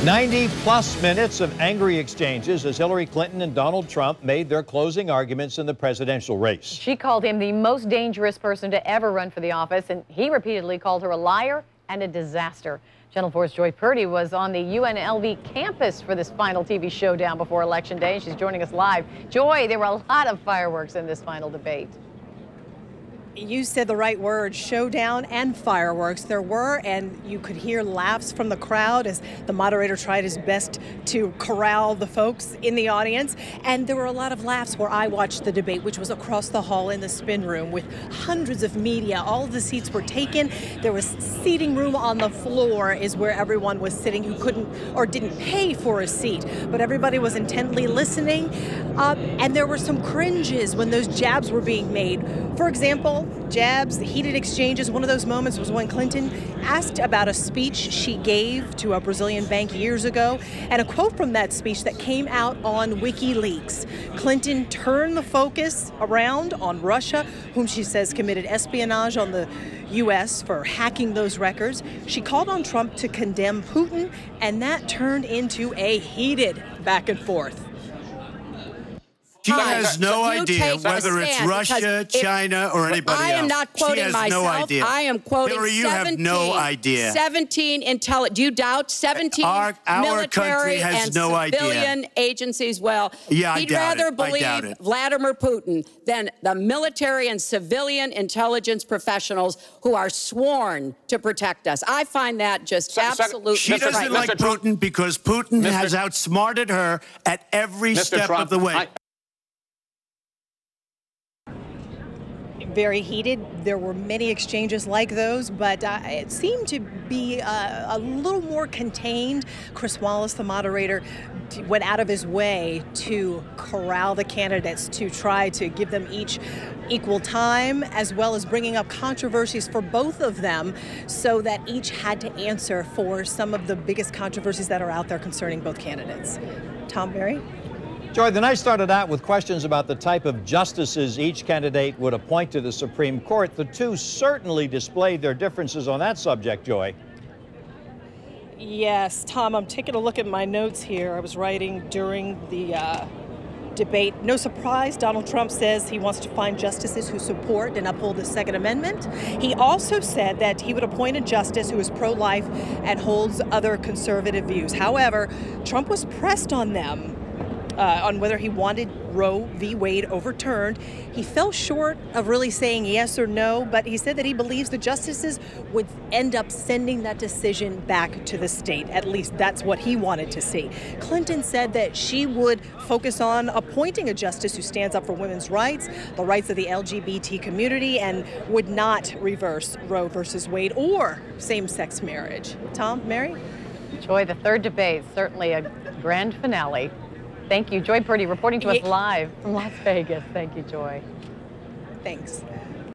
90-plus minutes of angry exchanges as Hillary Clinton and Donald Trump made their closing arguments in the presidential race. She called him the most dangerous person to ever run for the office, and he repeatedly called her a liar and a disaster. Channel 4's Joy Purdy was on the UNLV campus for this final TV showdown before Election Day, and she's joining us live. Joy, there were a lot of fireworks in this final debate. You said the right word, showdown and fireworks. There were, and you could hear laughs from the crowd as the moderator tried his best to corral the folks in the audience. And there were a lot of laughs where I watched the debate, which was across the hall in the spin room with hundreds of media. All of the seats were taken. There was seating room on the floor is where everyone was sitting who couldn't or didn't pay for a seat. But everybody was intently listening. And there were some cringes when those jabs were being made. For example, jabs, heated exchanges. One of those moments was when Clinton asked about a speech she gave to a Brazilian bank years ago, and a quote from that speech that came out on WikiLeaks. Clinton turned the focus around on Russia, whom she says committed espionage on the U.S. for hacking those records. She called on Trump to condemn Putin, and that turned into a heated back and forth. She has no idea whether it's Russia, China, or anybody else. I am not quoting myself. No idea. I am quoting Hillary, you have no idea. 17 intelligence. Do you doubt 17 our military has and no civilian agencies? Well, yeah, he'd rather believe Vladimir Putin than the military and civilian intelligence professionals who are sworn to protect us. I find that just absolutely. She doesn't like Putin because Putin has outsmarted her at every step of the way. Very heated. There were many exchanges like those, but it seemed to be a little more contained. Chris Wallace, the moderator, went out of his way to corral the candidates to try to give them each equal time, as well as bringing up controversies for both of them so that each had to answer for some of the biggest controversies that are out there concerning both candidates. Tom, Barry? Joy, the night started out with questions about the type of justices each candidate would appoint to the Supreme Court. The two certainly displayed their differences on that subject, Joy. Yes, Tom, I'm taking a look at my notes here. I was writing during the debate. No surprise, Donald Trump says he wants to find justices who support and uphold the Second Amendment. He also said that he would appoint a justice who is pro-life and holds other conservative views. However, Trump was pressed on them on whether he wanted Roe v. Wade overturned. He fell short of really saying yes or no, but he said that he believes the justices would end up sending that decision back to the state. At least that's what he wanted to see. Clinton said that she would focus on appointing a justice who stands up for women's rights, the rights of the LGBT community, and would not reverse Roe versus Wade or same-sex marriage. Tom, Mary? Joy, the third debate, certainly a grand finale. Thank you. Joy Purdy reporting to us live from Las Vegas. Thank you, Joy. Thanks.